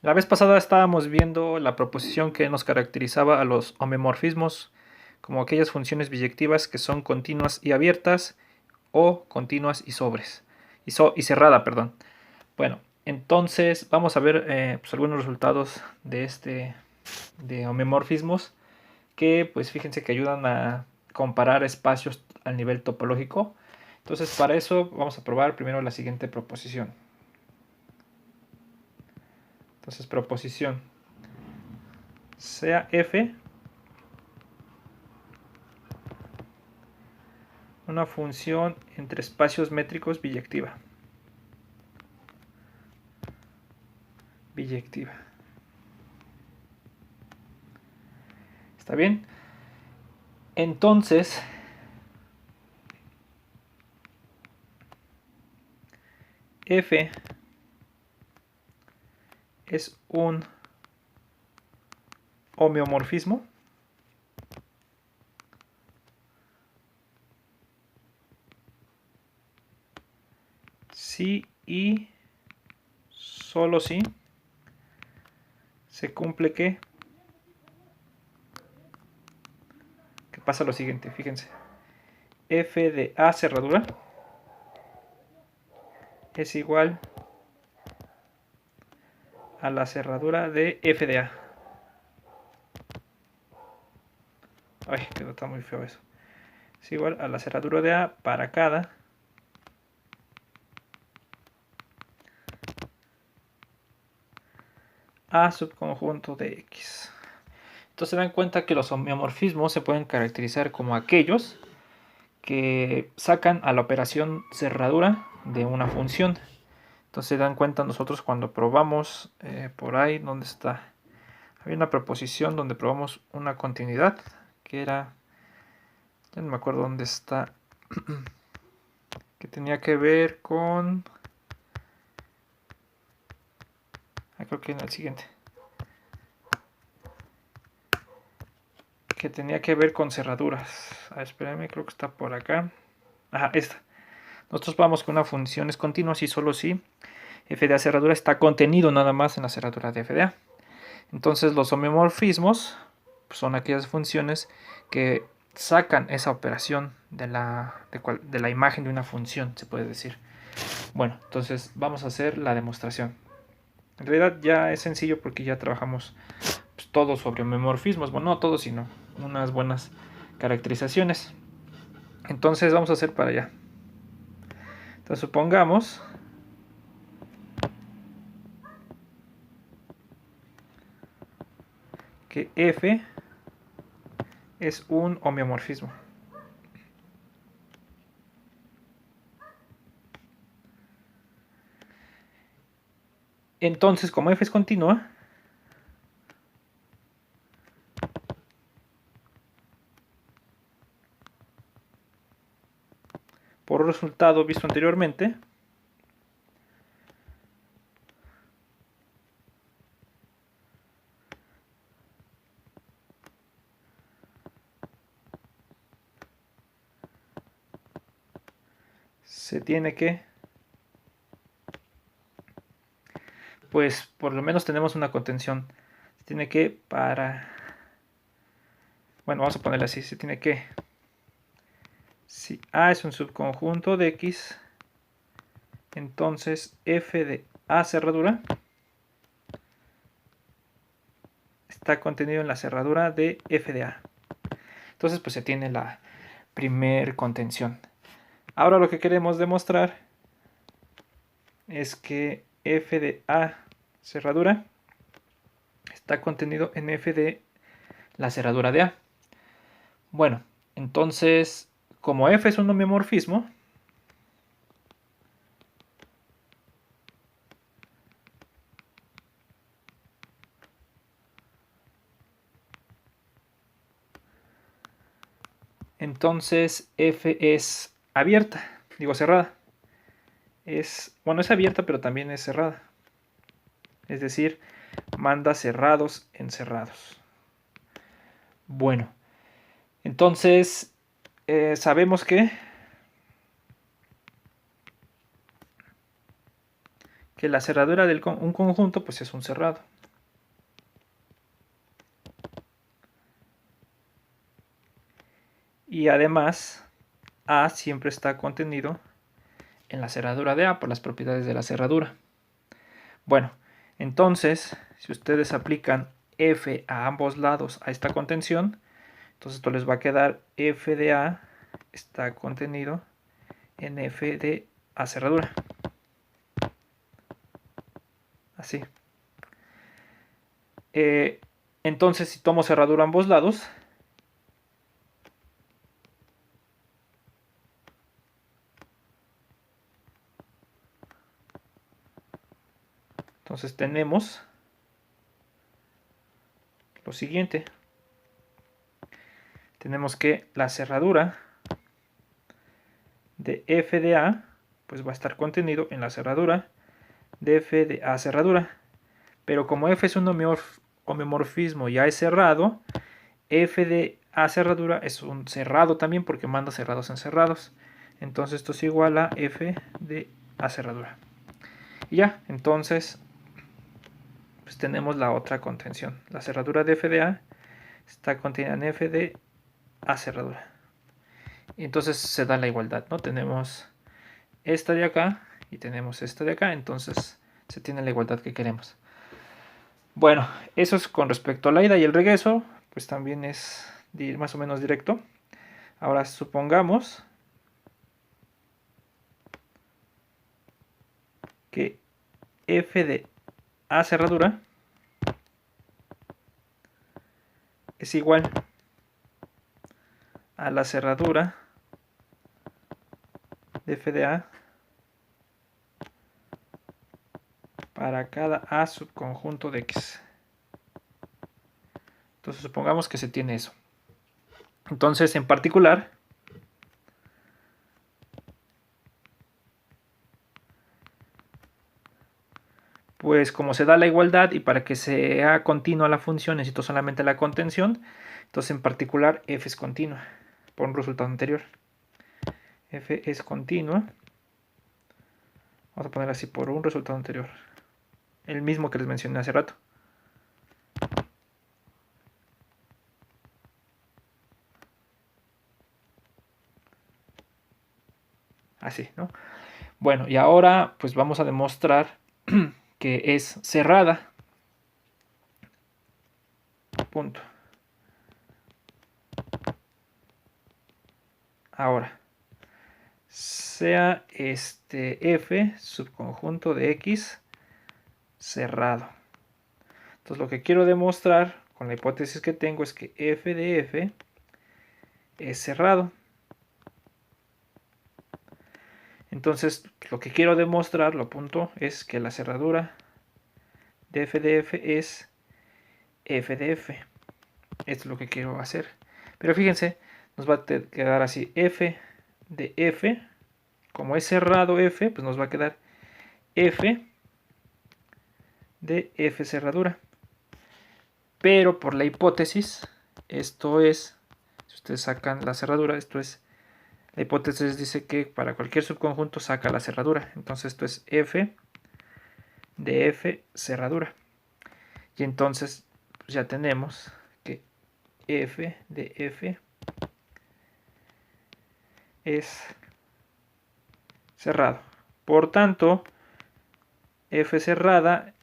La vez pasada estábamos viendo la proposición que nos caracterizaba a los homomorfismos como aquellas funciones biyectivas que son continuas y abiertas o continuas y sobres y cerrada, perdón. Bueno, entonces vamos a ver pues algunos resultados de homomorfismos que pues fíjense que ayudan a comparar espacios al nivel topológico. Entonces para eso vamos a probar primero la siguiente proposición. Entonces proposición sea f una función entre espacios métricos biyectiva. Biyectiva. ¿Está bien? Entonces, f es un homeomorfismo si y solo si se cumple que pasa lo siguiente, fíjense. F de A cerradura es igual a la cerradura de F de A. Ay, quedó está muy feo eso. Es igual a la cerradura de A para cada A subconjunto de X. Entonces se dan cuenta que los homeomorfismos se pueden caracterizar como aquellos que sacan a la operación cerradura de una función. Entonces se dan cuenta nosotros cuando probamos por ahí, ¿dónde está? Había una proposición donde probamos una continuidad que era, ya no me acuerdo dónde está, que tenía que ver con, creo que en el siguiente, que tenía que ver con cerraduras. Espérame, creo que está por acá. Ajá, esta. Nosotros vamos con una función es continua si solo si f de a cerradura está contenido nada más en la cerradura de f de a. Entonces los homeomorfismos son aquellas funciones que sacan esa operación de la imagen de una función, se puede decir. Bueno, entonces vamos a hacer la demostración. En realidad ya es sencillo porque ya trabajamos pues, todo sobre homomorfismos. Bueno, no todo, sino unas buenas caracterizaciones. Entonces vamos a hacer para allá. Entonces supongamos que f es un homeomorfismo. Entonces, como f es continua, por resultado visto anteriormente, se tiene que, pues por lo menos tenemos una contención. Se tiene que bueno, vamos a ponerle así, se tiene que, si A es un subconjunto de X, entonces f de A cerradura está contenido en la cerradura de f de A. Entonces pues se tiene la primer contención. Ahora lo que queremos demostrar es que f de A cerradura está contenido en f de la cerradura de A. Bueno, entonces como f es un homeomorfismo, entonces f es abierta, digo cerrada. Bueno, es abierta pero también es cerrada. Es decir, manda cerrados en cerrados. Bueno, entonces sabemos que la cerradura de un conjunto pues es un cerrado. Y además, A siempre está contenido en la cerradura de A por las propiedades de la cerradura. Bueno, entonces, si ustedes aplican F a ambos lados a esta contención, entonces esto les va a quedar F de A está contenido en F de A cerradura. Así. Entonces, si tomo cerradura a ambos lados, entonces tenemos lo siguiente. Tenemos que la cerradura de F de A pues va a estar contenido en la cerradura de F de A cerradura. Pero como F es un homeomorfismo y A es cerrado, F de A cerradura es un cerrado también porque manda cerrados en cerrados. Entonces esto es igual a F de A cerradura. Y ya, entonces pues tenemos la otra contención. La cerradura de F de A está contenida en F de A cerradura. Y entonces se da la igualdad, ¿no? Tenemos esta de acá y tenemos esta de acá, entonces se tiene la igualdad que queremos. Bueno, eso es con respecto a la ida, y el regreso pues también es más o menos directo. Ahora supongamos que F de A cerradura es igual a la cerradura de F de A para cada A subconjunto de X. Entonces supongamos que se tiene eso. Entonces, en particular, pues como se da la igualdad y para que sea continua la función necesito solamente la contención, entonces en particular f es continua por un resultado anterior. F es continua, vamos a poner así, por un resultado anterior, el mismo que les mencioné hace rato. Así, ¿no? Bueno, y ahora pues vamos a demostrar que es cerrada. Punto. Ahora, sea f subconjunto de x cerrado. Entonces lo que quiero demostrar con la hipótesis que tengo es que f de f es cerrado. Entonces lo que quiero demostrar, lo apunto, es que la cerradura de f es f de f. Esto es lo que quiero hacer. Pero fíjense, nos va a quedar así, f de f, como es cerrado f, pues nos va a quedar f de f cerradura. Pero por la hipótesis, esto es, si ustedes sacan la cerradura, esto es, la hipótesis dice que para cualquier subconjunto saca la cerradura. Entonces esto es f de f cerradura. Y entonces pues ya tenemos que f de f es cerrado. Por tanto, f cerrada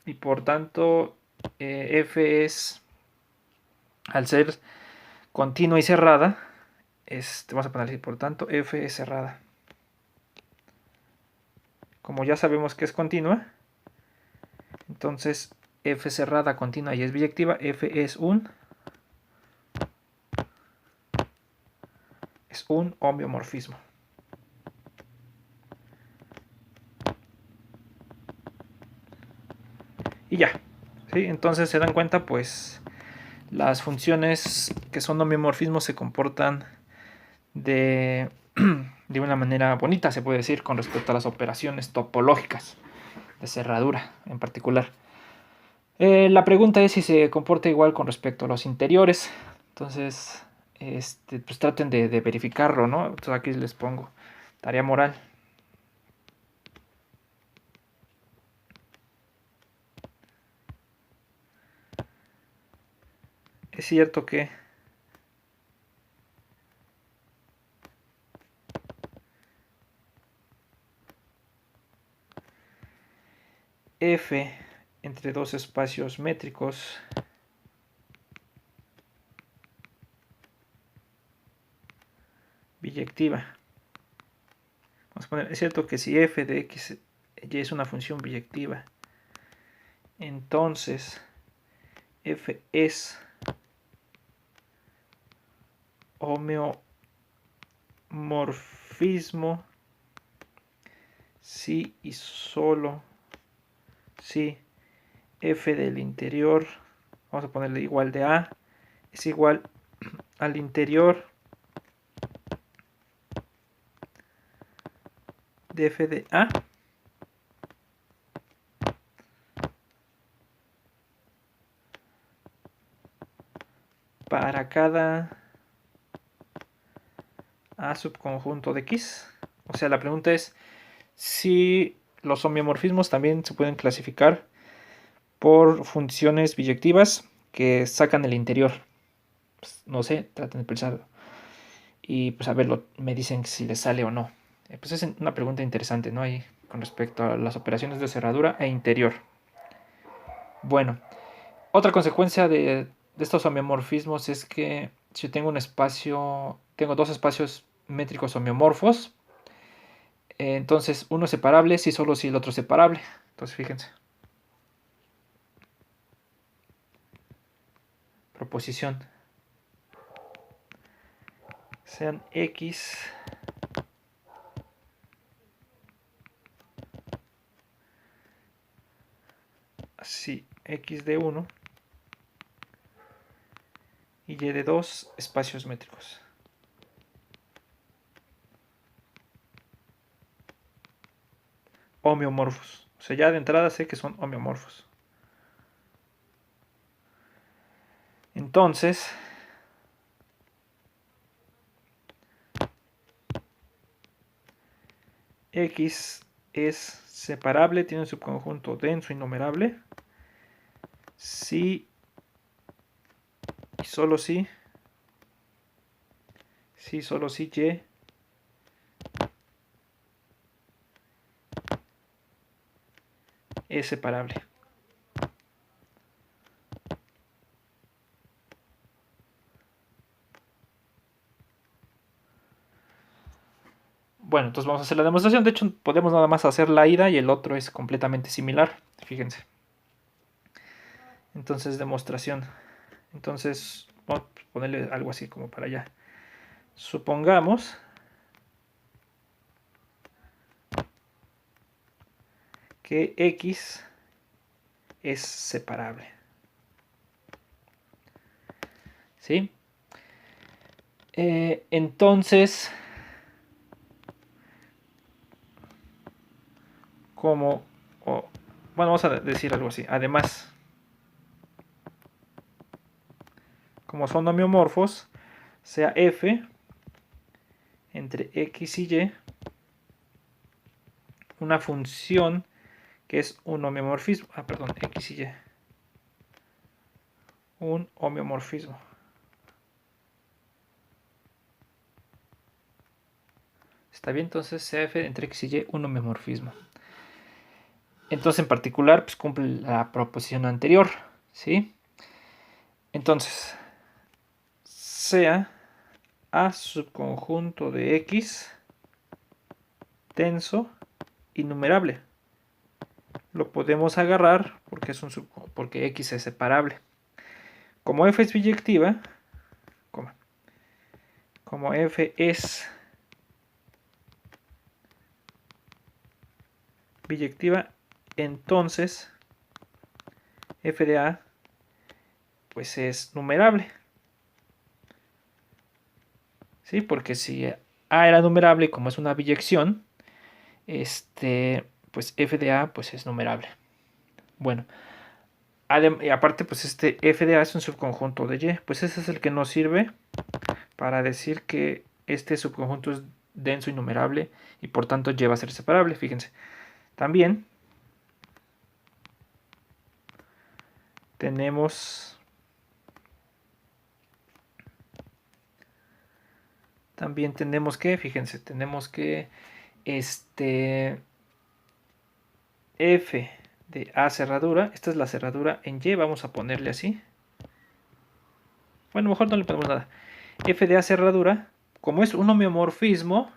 y por tanto f es, al ser continua y cerrada, vamos a poner así, por tanto f es cerrada. Como ya sabemos que es continua, entonces f cerrada, continua y es biyectiva, f es un homeomorfismo. Y ya, ¿sí? Entonces se dan cuenta, pues las funciones que son homeomorfismos se comportan de una manera bonita, se puede decir, con respecto a las operaciones topológicas de cerradura en particular. La pregunta es si se comporta igual con respecto a los interiores. Entonces, pues traten de verificarlo, ¿no? Entonces aquí les pongo tarea moral. es cierto que F entre dos espacios métricos biyectiva. Vamos a poner, es cierto que si f de x y es una función biyectiva, entonces f es homeomorfismo si y solo si f del interior, vamos a ponerle igual de a, es igual al interior de f de a para cada a subconjunto de x. O sea, la pregunta es si los homeomorfismos también se pueden clasificar por funciones biyectivas que sacan el interior. Pues, no sé, traten de pensarlo. Y pues a ver, me dicen si les sale o no. Pues es una pregunta interesante, ¿no? Ahí con respecto a las operaciones de cerradura e interior. Bueno, otra consecuencia de estos homeomorfismos es que si yo tengo un espacio, tengo dos espacios métricos homeomorfos, entonces uno es separable si solo si el otro es separable. Entonces fíjense. Proposición. Sean x así, x de 1 y y de 2 espacios métricos. Homeomorfos. O sea, ya de entrada sé que son homeomorfos. Entonces, x es separable, tiene un subconjunto denso innumerable. Si y solo si solo si y es separable. Bueno, entonces vamos a hacer la demostración. De hecho, podemos nada más hacer la ida y el otro es completamente similar. Fíjense. Entonces, demostración. Entonces, vamos a ponerle algo así como para allá. Supongamos que x es separable. ¿Sí? Entonces, como, bueno, vamos a decir algo así. Además, como son homeomorfos, sea f entre x y y una función que es un homeomorfismo. Perdón, x y y. Un homeomorfismo. Está bien, entonces sea f entre x y y un homeomorfismo. Entonces, en particular, pues cumple la proposición anterior, ¿sí? Entonces, sea a subconjunto de x denso innumerable. Lo podemos agarrar porque porque x es separable. Como f es biyectiva, como f es biyectiva, entonces f de a pues es numerable. ¿Sí? Porque si a era numerable, como es una biyección, pues f de a pues es numerable. Bueno, y aparte pues este f de a es un subconjunto de y, pues ese es el que nos sirve para decir que este subconjunto es denso innumerable y por tanto y va a ser separable. Fíjense, también tenemos también tenemos que, fíjense, tenemos que f de A cerradura, esta es la cerradura en Y, vamos a ponerle así. Bueno, mejor no le ponemos nada. F de A cerradura, como es un homeomorfismo,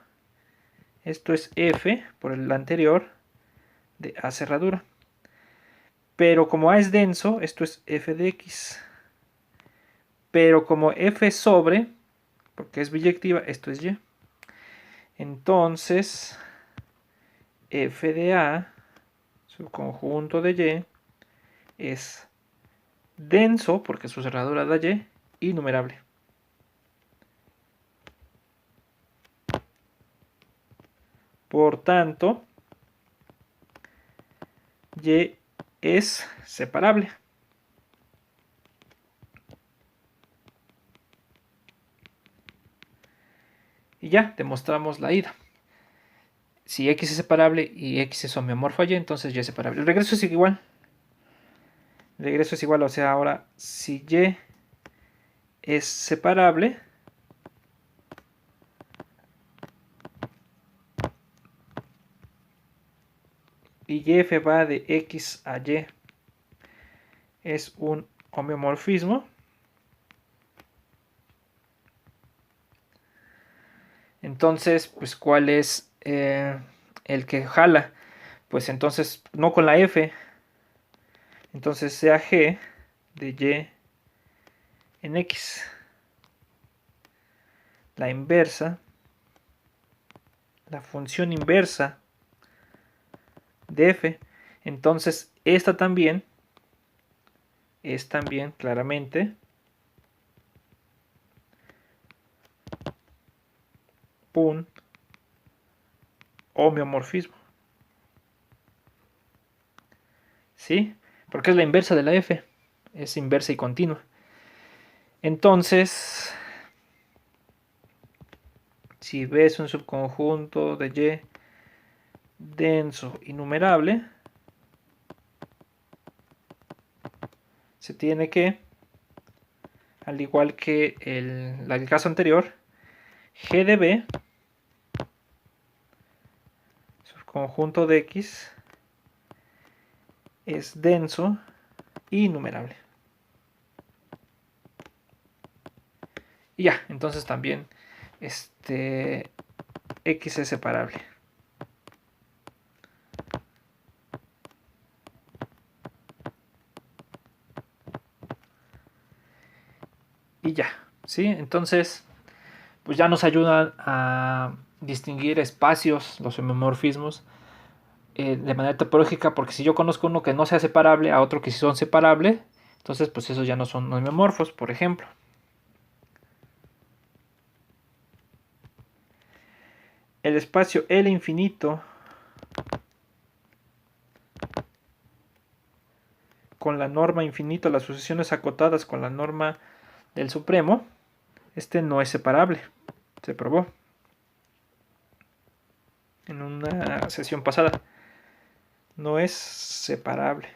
esto es F por el anterior de A cerradura. Pero como A es denso, esto es F de X. Pero como F sobre, porque es biyectiva, esto es Y. Entonces, F de A, subconjunto de Y, es denso, porque su cerradura da Y, y numerable. Por tanto, Y es separable. Y ya, demostramos la ida. Si X es separable y X es homeomorfo a Y, entonces Y es separable. El regreso es igual. El regreso es igual, o sea, ahora si Y es separable, y F va de X a Y, es un homeomorfismo, entonces, pues, ¿cuál es el que jala? Pues entonces, no con la F, entonces sea G de Y en X. La inversa, la función inversa de F, entonces esta también es también claramente un homeomorfismo. ¿Sí? Porque es la inversa de la F. Es inversa y continua. Entonces, si ves un subconjunto de Y denso innumerable, se tiene que, al igual que el caso anterior, G de B, subconjunto de X, es denso y innumerable. Y ya, entonces también X es separable. Y ya, ¿sí? Entonces, pues ya nos ayudan a distinguir espacios, los homeomorfismos, de manera topológica, porque si yo conozco uno que no sea separable a otro que sí son separables, entonces pues esos ya no son homeomorfos, por ejemplo. El espacio L infinito con la norma infinita, las sucesiones acotadas con la norma del supremo, no es separable, se probó en una sesión pasada, no es separable.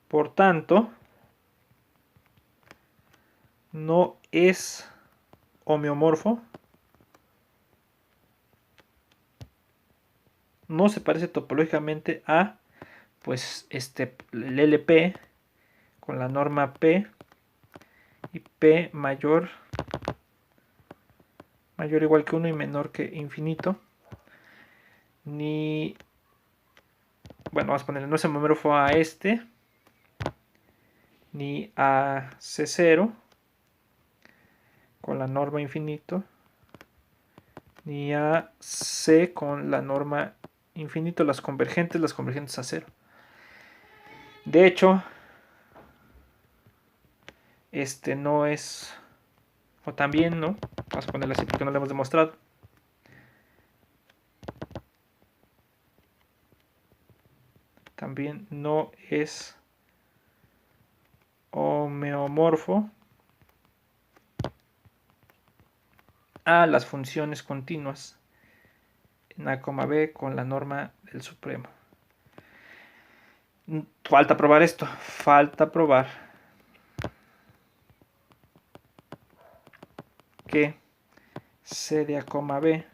Por tanto, no es homeomorfo, no se parece topológicamente a pues el LP con la norma P y P mayor o igual que 1 y menor que infinito, ni, bueno, vamos a ponerle, no es homeomorfo a ni a C0 con la norma infinito, ni a C con la norma infinito, las convergentes a 0. De hecho, no es, o también, ¿no? Vamos a ponerlo así porque no lo hemos demostrado. También no es homeomorfo a las funciones continuas en A, B con la norma del supremo. Falta probar esto, falta probar que C de A, B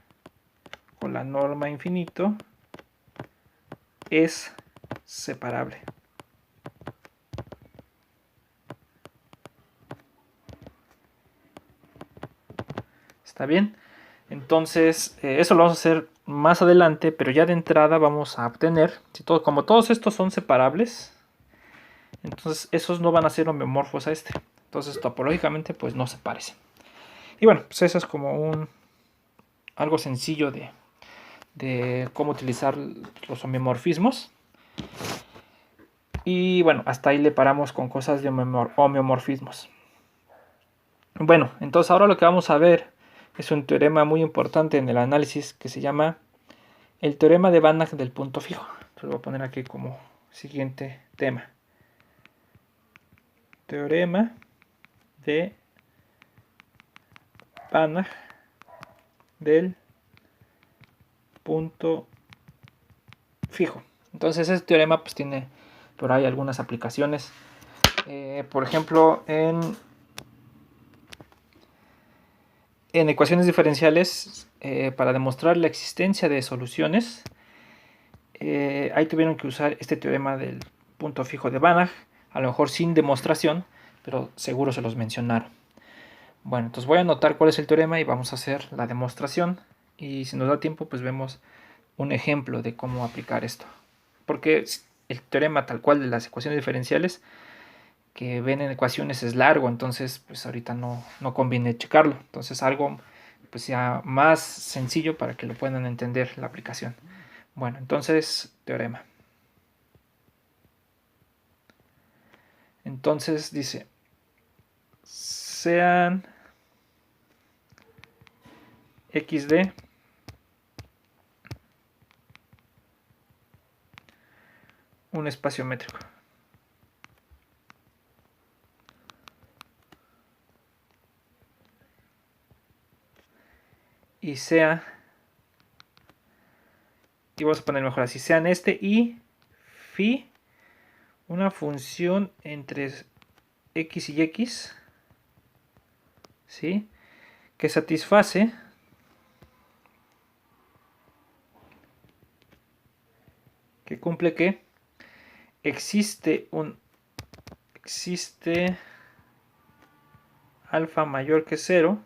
con la norma infinito es separable. ¿Está bien? Entonces, eso lo vamos a hacer más adelante, pero ya de entrada vamos a obtener, como todos estos son separables, entonces esos no van a ser homeomorfos a este. Entonces, topológicamente, pues no se parecen. Y bueno, pues eso es como algo sencillo de cómo utilizar los homeomorfismos. Y bueno, hasta ahí le paramos con cosas de homeomorfismos. Bueno, entonces ahora lo que vamos a ver es un teorema muy importante en el análisis que se llama el teorema de Banach del punto fijo. Entonces lo voy a poner aquí como siguiente tema. Teorema de Banach del punto fijo. Entonces ese teorema pues tiene por ahí algunas aplicaciones. Por ejemplo, en ecuaciones diferenciales, para demostrar la existencia de soluciones, ahí tuvieron que usar este teorema del punto fijo de Banach, a lo mejor sin demostración, pero seguro se los mencionaron. Bueno, entonces voy a anotar cuál es el teorema y vamos a hacer la demostración, y si nos da tiempo pues vemos un ejemplo de cómo aplicar esto, porque el teorema tal cual de las ecuaciones diferenciales que ven en ecuaciones es largo, entonces pues ahorita no conviene checarlo, entonces algo pues sea más sencillo para que lo puedan entender la aplicación. Bueno, entonces teorema. Entonces dice, sean xd un espacio métrico. Y sea, y vamos a poner mejor así, sean y phi una función entre x y x, ¿sí? Que satisface que cumple que existe alfa mayor que 0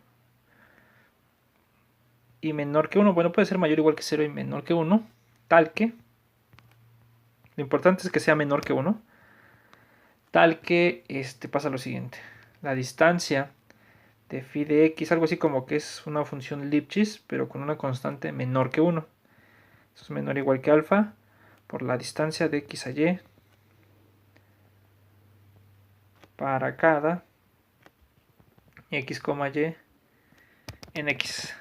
y menor que 1. Bueno, puede ser mayor o igual que 0 y menor que 1, tal que, lo importante es que sea menor que 1, tal que pasa lo siguiente. La distancia de phi de x, algo así como que es una función Lipschitz, pero con una constante menor que 1. Eso es menor o igual que alfa por la distancia de x a y para cada x, y en x.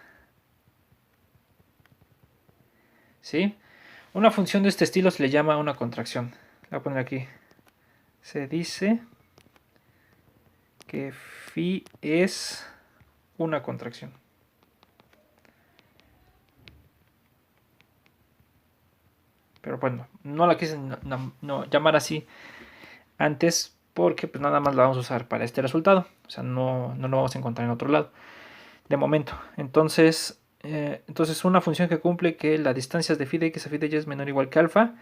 ¿Sí? Una función de este estilo se le llama una contracción. La voy a poner aquí. Se dice que phi es una contracción. Pero bueno, no la quise llamar así antes porque pues nada más la vamos a usar para este resultado. O sea, no lo vamos a encontrar en otro lado de momento. Entonces una función que cumple que la distancia de phi de x a phi de y es menor o igual que alfa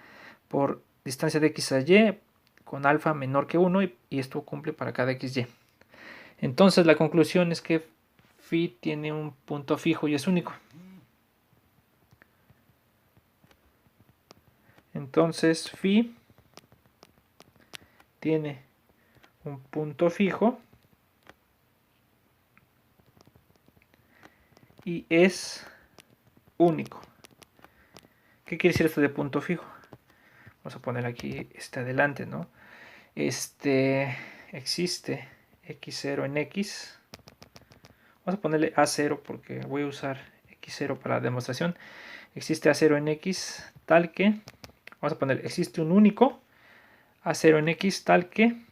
por distancia de x a y con alfa menor que 1 y esto cumple para cada xy. Entonces la conclusión es que phi tiene un punto fijo y es único. Entonces phi tiene un punto fijo y es único. ¿Qué quiere decir esto de punto fijo? Vamos a poner aquí adelante, ¿no? Existe x0 en x. Vamos a ponerle a0 porque voy a usar x0 para la demostración. Existe a0 en x tal que, vamos a poner, existe un único a0 en x tal que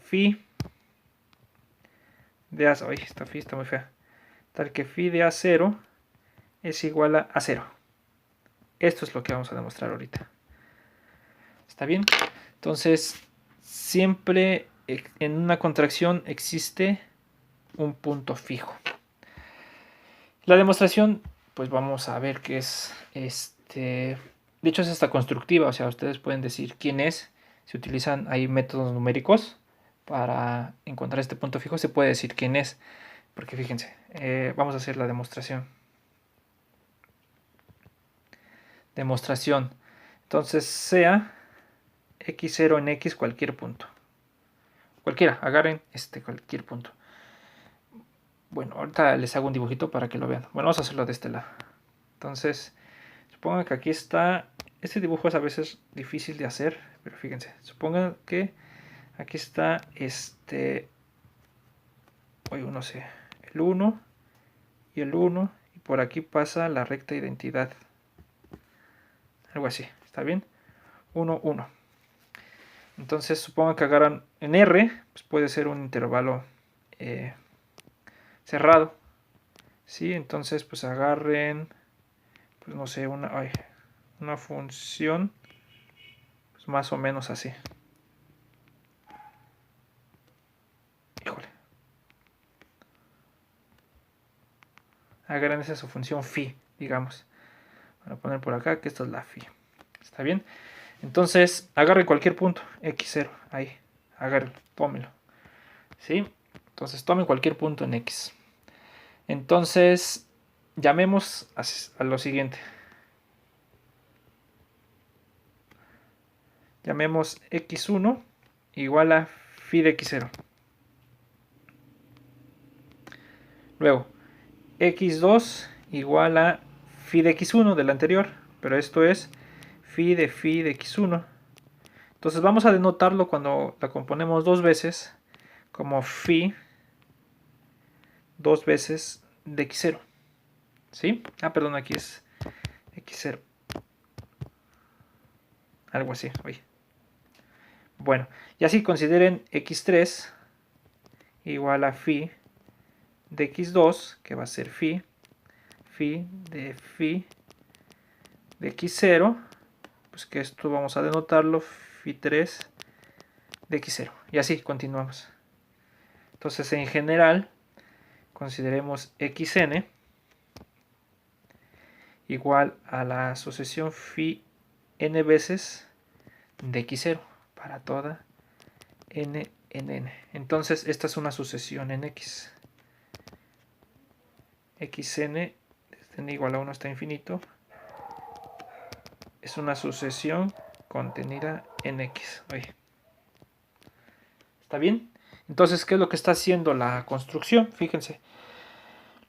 phi de a0, esta phi está muy fea, tal que phi de a0 es igual a 0. Esto es lo que vamos a demostrar ahorita. ¿Está bien? Entonces, siempre en una contracción existe un punto fijo. La demostración, pues vamos a ver qué es de hecho es hasta constructiva, o sea, ustedes pueden decir quién es. Si utilizan ahí métodos numéricos para encontrar este punto fijo, se puede decir quién es. Porque fíjense, vamos a hacer la demostración. Demostración. Entonces sea x0 en x cualquier punto. Cualquiera, agarren cualquier punto. Bueno, ahorita les hago un dibujito para que lo vean. Bueno, vamos a hacerlo de este lado. Entonces, supongan que aquí está. Este dibujo es a veces difícil de hacer, pero fíjense. Supongan que aquí está Oye, no sé. El 1 y el 1. Y por aquí pasa la recta identidad. Algo así. ¿Está bien? 1, 1. Entonces, supongan que agarran en R, pues puede ser un intervalo cerrado. ¿Sí? Entonces, pues agarren, pues no sé, una función, pues más o menos así. Híjole. Agarren esa su función phi, digamos. Voy a poner por acá que esta es la phi. ¿Está bien? Entonces, agarre cualquier punto, x0, ahí. Agárrelo, tómelo. ¿Sí? Entonces, tomen cualquier punto en x. Entonces, llamemos a lo siguiente. Llamemos x1 igual a phi de x0. Luego, x2 igual a phi de x1 del anterior, pero esto es phi de x1. Entonces vamos a denotarlo cuando la componemos dos veces como phi dos veces de x0. ¿Sí? Perdón, aquí es x0. Algo así, oye. Bueno, y así consideren x3 igual a phi de x2, que va a ser phi de x0, pues que esto vamos a denotarlo phi3 de x0. Y así continuamos. Entonces, en general, consideremos xn igual a la sucesión phi n veces de x0 para toda n en n. Entonces, esta es una sucesión en x. xn desde n igual a 1 hasta infinito es una sucesión contenida en x. Oye. ¿Está bien? Entonces, ¿qué es lo que está haciendo la construcción? Fíjense.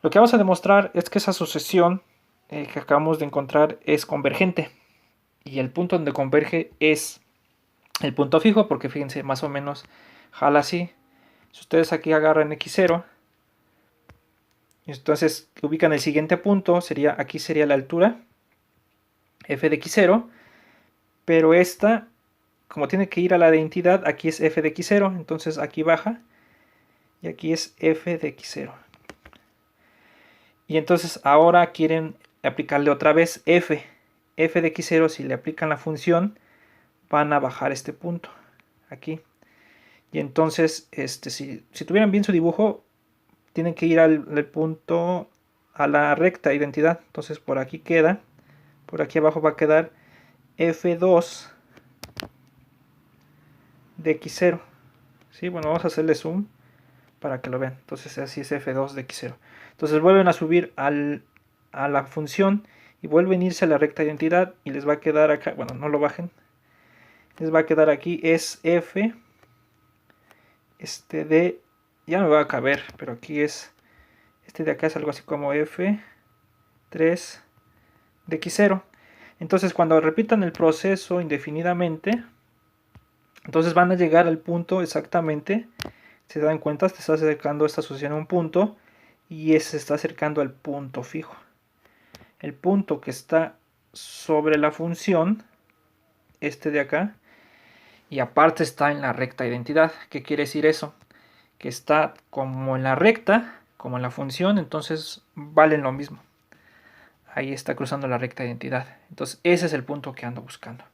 Lo que vamos a demostrar es que esa sucesión que acabamos de encontrar es convergente. Y el punto donde converge es el punto fijo, porque fíjense, más o menos jala así. Si ustedes aquí agarran x0, entonces ubican el siguiente punto, aquí sería la altura, f de x0, pero esta, como tiene que ir a la identidad, aquí es f de x0, entonces aquí baja, y aquí es f de x0. Y entonces ahora quieren aplicarle otra vez f de x0, si le aplican la función, van a bajar este punto, aquí. Y entonces, si tuvieran bien su dibujo, tienen que ir al punto, a la recta identidad. Entonces por aquí queda, por aquí abajo va a quedar f2 de x0. ¿Sí? Bueno, vamos a hacerle zoom para que lo vean. Entonces así es f2 de x0. Entonces vuelven a subir a la función y vuelven a irse a la recta identidad y les va a quedar acá, bueno, no lo bajen, les va a quedar aquí, es f de, ya no me va a caber, pero aquí es, de acá es algo así como f3 de x0. Entonces cuando repitan el proceso indefinidamente, entonces van a llegar al punto exactamente, se dan cuenta, se está acercando esta sucesión a un punto y se está acercando al punto fijo. El punto que está sobre la función, de acá, y aparte está en la recta identidad. ¿Qué quiere decir eso? Que está como en la recta, como en la función, entonces valen lo mismo. Ahí está cruzando la recta identidad. Entonces ese es el punto que ando buscando.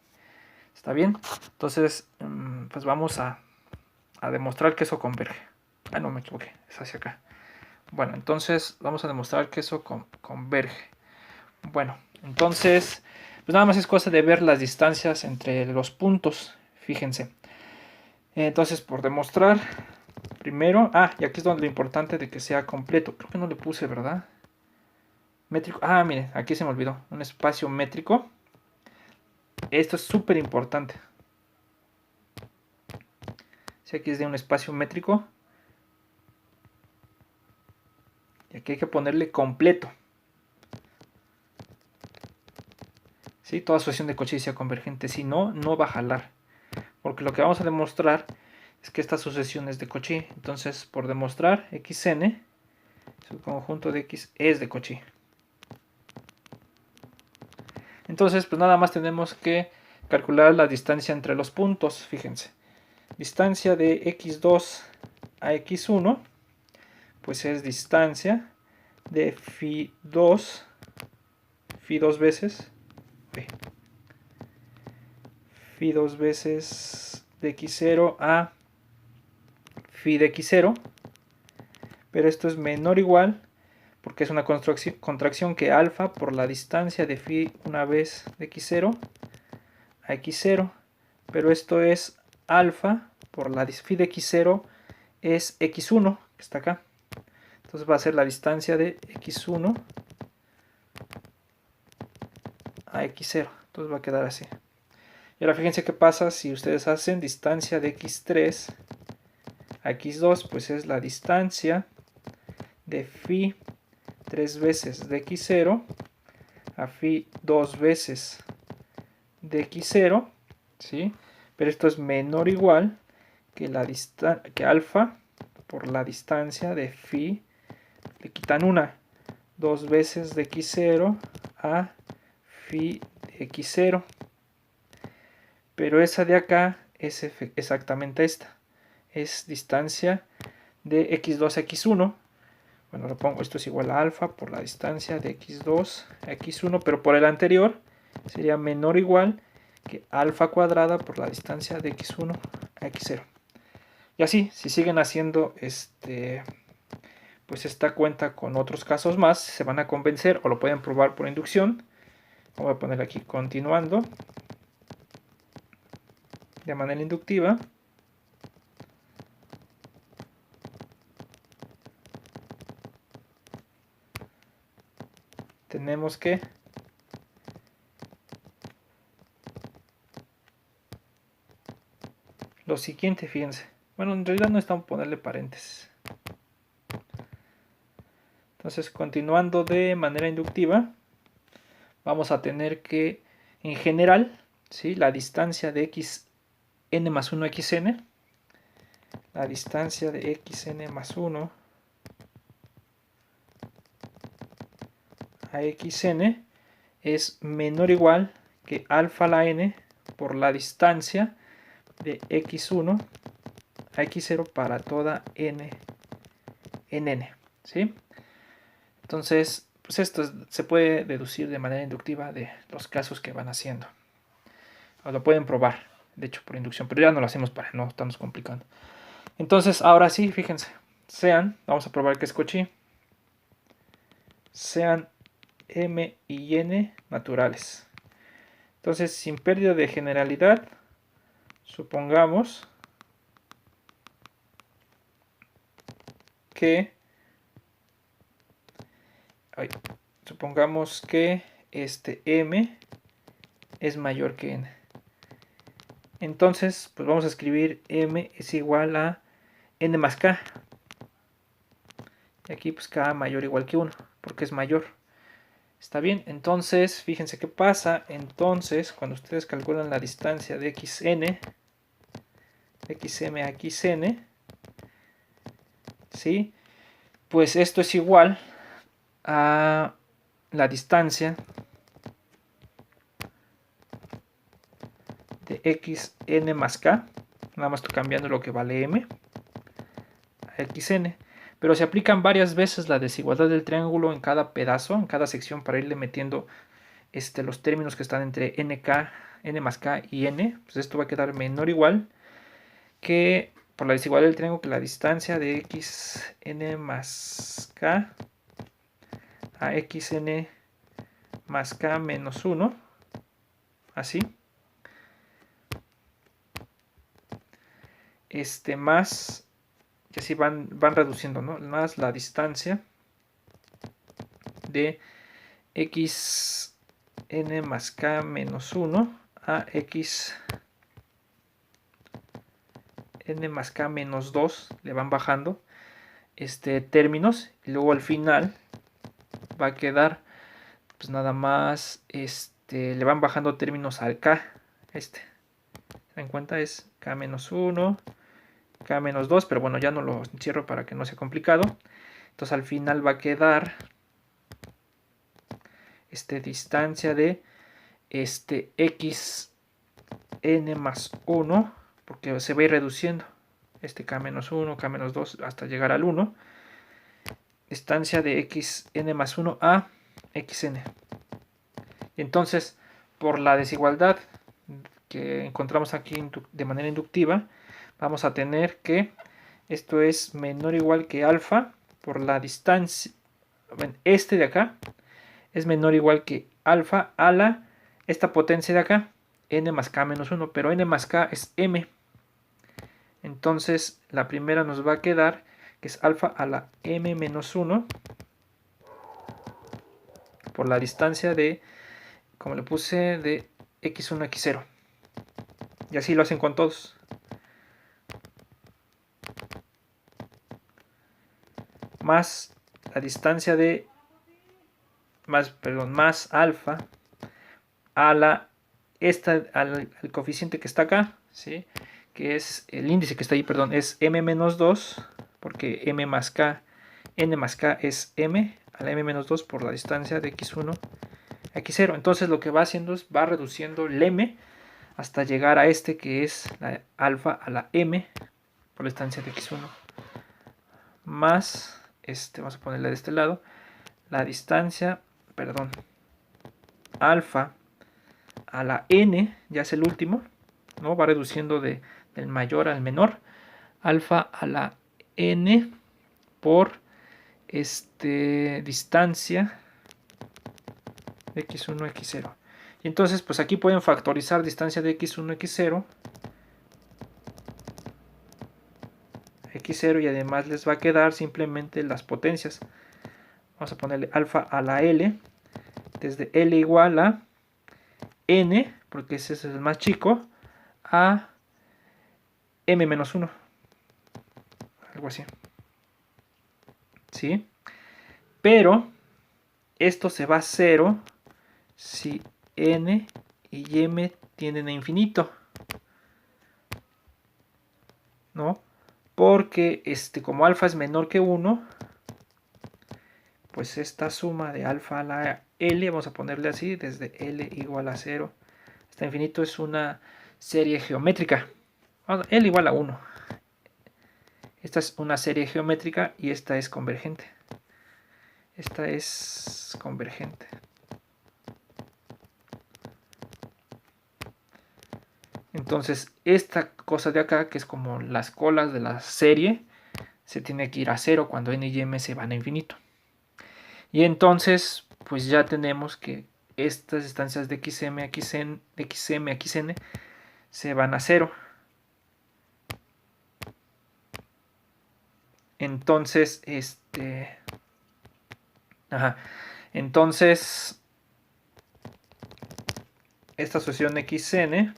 ¿Está bien? Entonces, pues vamos a demostrar que eso converge. Ah, no, me equivoqué, es hacia acá. Bueno, entonces vamos a demostrar que eso converge. Bueno, entonces, pues nada más es cosa de ver las distancias entre los puntos. Fíjense. Entonces, por demostrar, primero, y aquí es donde lo importante de que sea completo. Creo que no le puse, ¿verdad? Métrico. Miren, aquí se me olvidó. Un espacio métrico. Esto es súper importante. Si aquí es de un espacio métrico. Y aquí hay que ponerle completo. ¿Sí? Toda asociación de Cauchy sea convergente. Si no, no va a jalar. Porque lo que vamos a demostrar es que esta sucesión es de Cauchy. Entonces, por demostrar, xn, su conjunto de x es de Cauchy. Entonces, pues nada más tenemos que calcular la distancia entre los puntos. Fíjense. Distancia de x2 a x1, pues es distancia de phi2 veces phi2 veces de x0 a phi de x0, pero esto es menor o igual porque es una contracción que alfa por la distancia de phi una vez de x0 a x0, pero esto es alfa por la phi de x0 es x1, que está acá. Entonces va a ser la distancia de x1 a x0. Entonces va a quedar así. Y ahora fíjense qué pasa si ustedes hacen distancia de x3 a x2, pues es la distancia de phi 3 veces de x0 a phi 2 veces de x0, ¿sí? Pero esto es menor o igual que que alfa por la distancia de phi, le quitan una, 2 veces de x0 a phi de x0. Pero esa de acá es exactamente esta. Es distancia de x2 a x1. Bueno, lo pongo, esto es igual a alfa por la distancia de x2 a x1, pero por el anterior sería menor o igual que alfa cuadrada por la distancia de x1 a x0. Y así, si siguen haciendo pues esta cuenta con otros casos más, se van a convencer o lo pueden probar por inducción. Voy a poner aquí continuando de manera inductiva. Tenemos que lo siguiente, fíjense. Bueno, en realidad no estamos ponerle paréntesis. Entonces, continuando de manera inductiva, vamos a tener que, en general, ¿sí? La distancia de xn más 1 a xn, la distancia de xn más 1 a xn es menor o igual que alfa a la n por la distancia de x1 a x0 para toda n en n, ¿sí? Entonces, pues esto se puede deducir de manera inductiva de los casos que van haciendo. O lo pueden probar, de hecho, por inducción, pero ya no lo hacemos para no estarnos complicando. Entonces, ahora sí, fíjense, vamos a probar que es Cauchy, sean m y n naturales. Entonces, sin pérdida de generalidad, supongamos que m es mayor que n. Entonces, pues vamos a escribir m es igual a n más k. Y aquí pues k mayor o igual que 1, porque es mayor. ¿Está bien? Entonces, fíjense qué pasa. Entonces, cuando ustedes calculan la distancia de xn, xm a xn, ¿sí? Pues esto es igual a la distancia de xn más k. Nada más estoy cambiando lo que vale m a xn. Pero se aplican varias veces la desigualdad del triángulo en cada pedazo, en cada sección, para irle metiendo los términos que están entre nk n más k y n, pues esto va a quedar menor o igual que, por la desigualdad del triángulo, que la distancia de x n más k a x n más k menos 1, así, más, y así van reduciendo, ¿no? Más la distancia de x n más k menos 1 a x n más k menos 2, le van bajando términos, y luego al final va a quedar pues nada más le van bajando términos al k. ¿Se dan cuenta? Es k menos 1, k menos 2, pero bueno, ya no lo encierro para que no sea complicado. Entonces al final va a quedar distancia de x n más 1, porque se va a ir reduciendo k menos 1, k menos 2 hasta llegar al 1, distancia de x n más 1 a xn. Entonces, por la desigualdad que encontramos aquí de manera inductiva, vamos a tener que esto es menor o igual que alfa por la distancia, de acá es menor o igual que alfa a esta potencia de acá, n más k menos 1, pero n más k es m. Entonces la primera nos va a quedar que es alfa a la m menos 1 por la distancia de, como le puse, de x1 a x0. Y así lo hacen con todos. Más la distancia de, más alfa a al coeficiente que está acá, ¿sí? Que es el índice que está ahí, perdón, es m menos 2, porque m más k, n más k es m a la m menos 2 por la distancia de x1 a x0. Entonces lo que va haciendo es va reduciendo el m hasta llegar a que es la alfa a la m por la distancia de x1 más, vamos a ponerle de este lado, la distancia, perdón, alfa a la n, ya es el último, ¿no? Va reduciendo del mayor al menor, alfa a la n por distancia de x1 a x0. Y entonces, pues aquí pueden factorizar distancia de x1 a x0, y además les va a quedar simplemente las potencias. Vamos a ponerle alfa a la L, desde L igual a N, porque ese es el más chico, a M menos 1. Algo así. ¿Sí? Pero esto se va a 0 si N y M tienden a infinito. ¿No? Porque como alfa es menor que 1, pues esta suma de alfa a la L, vamos a ponerle así, desde L igual a 0 hasta infinito, es una serie geométrica. L igual a 1. Esta es una serie geométrica y esta es convergente. Esta es convergente. Entonces, esta cosa de acá, que es como las colas de la serie, se tiene que ir a 0 cuando n y m se van a infinito. Y entonces, pues ya tenemos que estas distancias de xm a xn se van a 0. Entonces, entonces, esta sucesión xn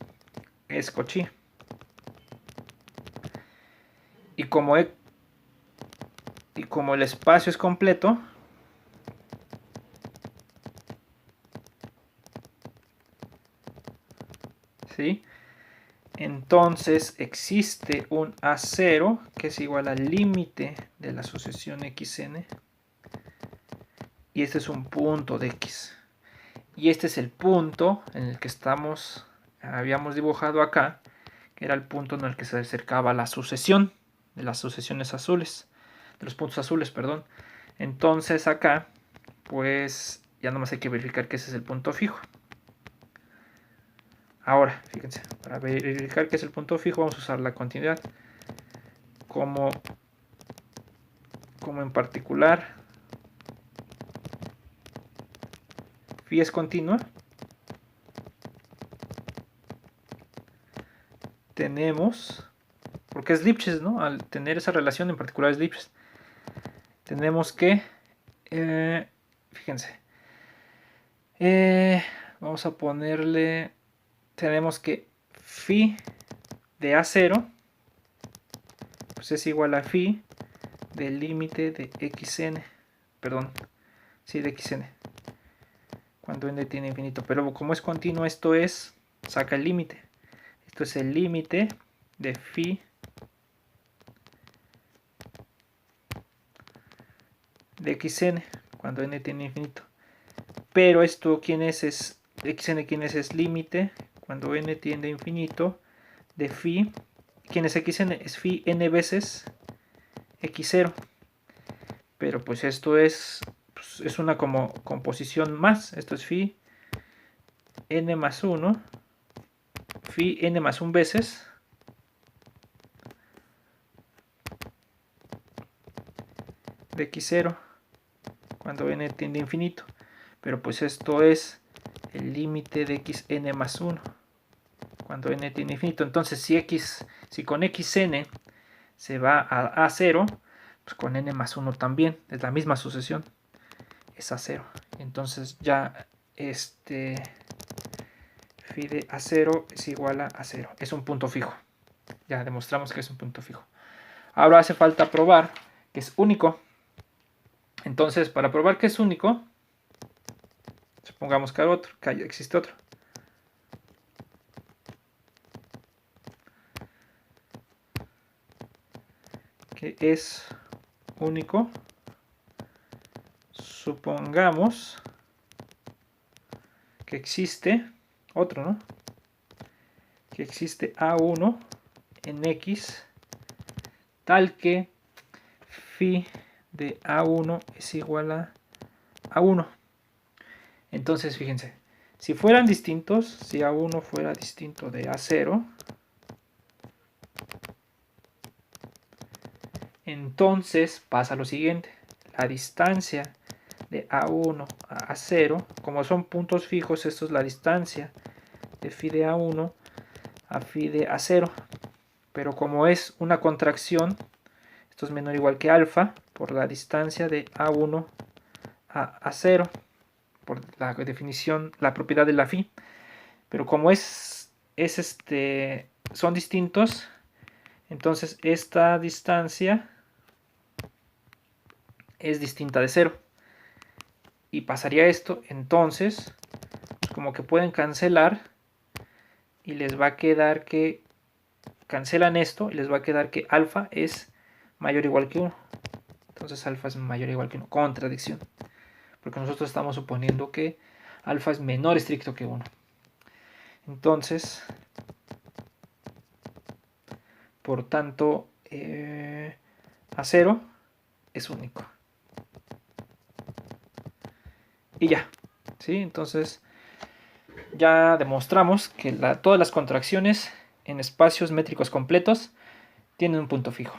es Cauchy. Y como el espacio es completo, ¿sí? Entonces existe un A0 que es igual al límite de la sucesión xn. Y este es un punto de x. Y este es el punto en el que habíamos dibujado acá, que era el punto en el que se acercaba la sucesión de las sucesiones azules, de los puntos azules, perdón. Entonces acá, pues ya nomás hay que verificar que ese es el punto fijo. Ahora, fíjense, para verificar qué es el punto fijo vamos a usar la continuidad. Como en particular phi es continua, tenemos, porque es Lipschitz, ¿no? Al tener esa relación en particular es Lipschitz, tenemos que, fíjense, vamos a ponerle, tenemos que phi de A0 pues es igual a phi del límite de xn, perdón, sí, de xn, cuando n tiene infinito, pero como es continuo esto es, saca el límite, esto es el límite de phi de xn cuando n tiene infinito, pero esto quién es xn, quién es límite cuando n tiende a infinito de phi, quién es xn, es phi n veces x0, pero pues esto es una como composición más, esto es phi n más 1, phi n más 1 veces de x0 cuando n tiende a infinito, pero pues esto es el límite de xn más 1 cuando n tiende a infinito. Entonces si con xn se va a 0, pues con n más 1 también, es la misma sucesión, es a 0. Entonces ya phi de A0 es igual a 0, es un punto fijo. Ya demostramos que es un punto fijo. Ahora hace falta probar que es único. Entonces, para probar que es único, supongamos que hay otro, que existe otro. Que es único. Supongamos que existe otro, ¿no? Que existe A1 en X tal que phi de A1 es igual a A1. Entonces, fíjense, si fueran distintos, si A1 fuera distinto de A0, entonces pasa lo siguiente, la distancia de A1 a A0, como son puntos fijos, esto es la distancia de phi de A1 a phi de A0, pero como es una contracción, esto es menor o igual que alfa por la distancia de A1 a A0, por la definición, la propiedad de la phi, pero como son distintos, entonces esta distancia es distinta de 0 y pasaría esto, entonces pues como que pueden cancelar y les va a quedar que cancelan esto y les va a quedar que alfa es mayor o igual que 1. Entonces alfa es mayor o igual que 1, contradicción, porque nosotros estamos suponiendo que alfa es menor estricto que 1. Entonces, por tanto, A0 es único. Y ya, ¿sí? Entonces, ya demostramos que todas las contracciones en espacios métricos completos tienen un punto fijo.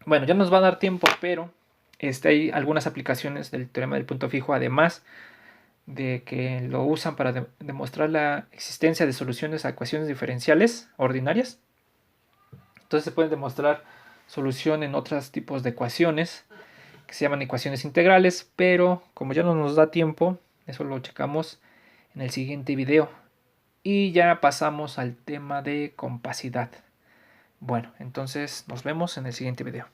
Bueno, ya nos va a dar tiempo, pero hay algunas aplicaciones del teorema del punto fijo, además de que lo usan para demostrar la existencia de soluciones a ecuaciones diferenciales ordinarias. Entonces se puede demostrar solución en otros tipos de ecuaciones que se llaman ecuaciones integrales, pero como ya no nos da tiempo, eso lo checamos en el siguiente video. Y ya pasamos al tema de compacidad. Bueno, entonces nos vemos en el siguiente video.